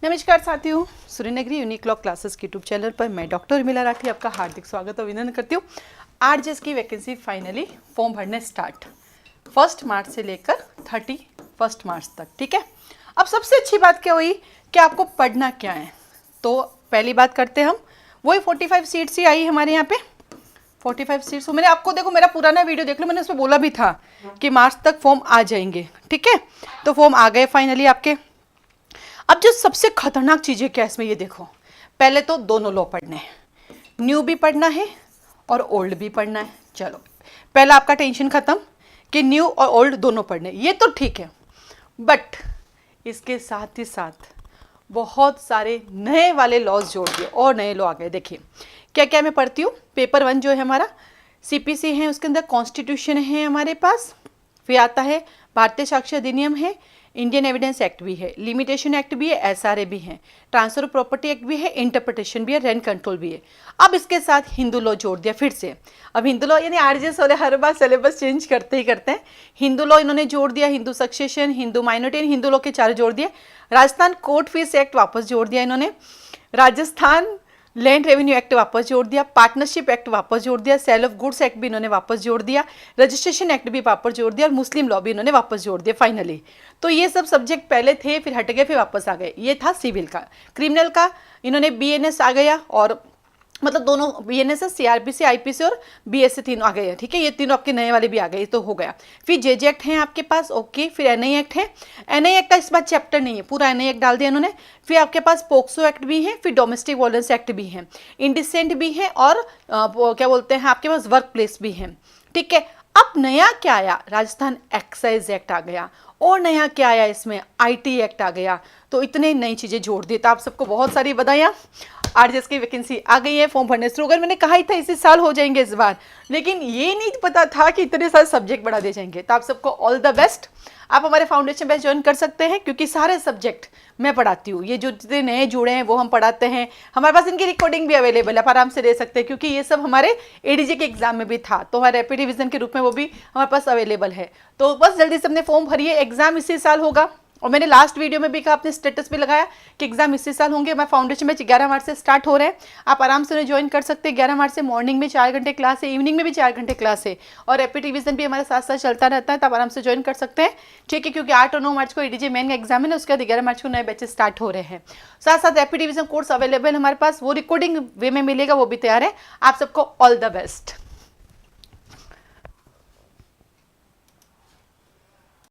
नमस्कार साथियों, Suryanagari unique law classes के यूट्यूब चैनल पर मैं डॉक्टर उर्मिला राठी आपका हार्दिक स्वागत और अभिनंदन करती हूँ। आरजेएस की वैकेंसी फाइनली फॉर्म भरने स्टार्ट 1 मार्च से लेकर 31 मार्च तक। ठीक है, अब सबसे अच्छी बात क्या हुई कि आपको पढ़ना क्या है। तो पहली बात करते हैं हम, वही 45 सीट्स ही आई हमारे यहाँ पे 45 सीट्स। मैंने आपको देखो मेरा पुराना वीडियो देख लो, मैंने उसमें बोला भी था कि मार्च तक फॉर्म आ जाएंगे। ठीक है, तो फॉर्म आ गए फाइनली आपके। अब जो सबसे खतरनाक चीज़ है क्या इसमें, ये देखो, पहले तो दोनों लॉ पढ़ने हैं, न्यू भी पढ़ना है और ओल्ड भी पढ़ना है। चलो पहला आपका टेंशन खत्म कि न्यू और ओल्ड दोनों पढ़ने, ये तो ठीक है। बट इसके साथ ही साथ बहुत सारे नए वाले लॉज जोड़ दिए और नए लॉ आ गए। देखिए क्या क्या मैं पढ़ती हूँ। पेपर 1 जो है हमारा सीपीसी है, उसके अंदर कॉन्स्टिट्यूशन है हमारे पास, फिर आता है भारतीय साक्ष्य अधिनियम है, इंडियन एविडेंस एक्ट भी है, लिमिटेशन एक्ट भी है, एसआरए भी है, ट्रांसफर ऑफ प्रॉपर्टी एक्ट भी है, इंटरप्रिटेशन भी है, रेंट कंट्रोल भी है। अब इसके साथ हिंदू लॉ जोड़ दिया फिर से। अब हिंदू लॉ यानी आरजेएस वाले हर बार सिलेबस चेंज करते ही करते हैं। हिंदू लॉ इन्होंने जोड़ दिया, Hindu succession, Hindu minority, Hindu law के 4 जोड़ दिए। राजस्थान कोर्ट फीस एक्ट वापस जोड़ दिया इन्होंने, राजस्थान लैंड रेवेन्यू एक्ट वापस जोड़ दिया, पार्टनरशिप एक्ट वापस जोड़ दिया, सेल ऑफ गुड्स एक्ट भी इन्होंने वापस जोड़ दिया, रजिस्ट्रेशन एक्ट भी वापस जोड़ दिया और मुस्लिम लॉ भी इन्होंने वापस जोड़ दिया फाइनली। तो ये सब सब्जेक्ट पहले थे, फिर हट गए, फिर वापस आ गए। ये था सिविल का। क्रिमिनल का इन्होंने बीएनएस आ गया, और मतलब दोनों बीएनएस, सीआरपीसी, आईपीसी और बीएससी तीनों आ गए हैं। ठीक है, ये तीनों आपके नए वाले भी आ गए, तो हो गया। फिर जेजे एक्ट है आपके पास, ओके। फिर एनआई एक्ट है, एनआई एक्ट का इस बार चैप्टर नहीं है, पूरा एनआई एक्ट डाल दिया इन्होंने। फिर आपके पास पोक्सो एक्ट भी है, फिर डोमेस्टिक वायलेंस एक्ट भी है, इंडिसेंट भी है, और क्या बोलते हैं आपके पास वर्क प्लेस भी है। ठीक है, अब नया क्या आया, राजस्थान एक्साइज एक्ट आ गया, और नया क्या आया इसमें, आईटी एक्ट आ गया। तो इतने नई चीज़ें जोड़ दी। तो आप सबको बहुत सारी बधाइयाँ, आरजेएस की वैकेंसी आ गई है, फॉर्म भरने शुरू हो गए। मैंने कहा ही था इसी साल हो जाएंगे इस बार, लेकिन ये नहीं पता था कि इतने सारे सब्जेक्ट बढ़ा दिए जाएंगे। तो आप सबको ऑल द बेस्ट। आप हमारे फाउंडेशन बैच ज्वाइन कर सकते हैं, क्योंकि सारे सब्जेक्ट मैं पढ़ाती हूँ। ये जो जितने नए जुड़े हैं वो हम पढ़ाते हैं। हमारे पास इनकी रिकॉर्डिंग भी अवेलेबल है, आप आराम से दे सकते हैं, क्योंकि ये सब हमारे एडीजे के एग्जाम में भी था, तो हमारे रैपिड रिवीजन के रूप में वो भी हमारे पास अवेलेबल है। तो बस जल्दी से अपने फॉर्म भरिए, एग्जाम इसी साल होगा। और मैंने लास्ट वीडियो में भी कहा, अपने स्टेटस पे लगाया कि एग्जाम इसी साल होंगे। हमारे फाउंडेशन बैच 11 मार्च से स्टार्ट हो रहे हैं, आप आराम से उन्हें ज्वाइन कर सकते हैं। 11 मार्च से मॉर्निंग में 4 घंटे क्लास है, इवनिंग में भी 4 घंटे क्लास है, और रैपिड रिवीजन भी हमारे साथ साथ चलता रहता है, तो आप आराम से ज्वाइन कर सकते हैं। ठीक है, क्योंकि 8 और 9 मार्च को एडीजे मेन का एग्जाम है ना, उसके बाद 11 मार्च को नए बैचेस स्टार्ट हो रहे हैं। साथ साथ रैपिड रिवीजन कोर्स अवेलेबल हमारे पास, वो रिकॉर्डिंग वे में मिलेगा, वो भी तैयार है। आप सबको ऑल द बेस्ट।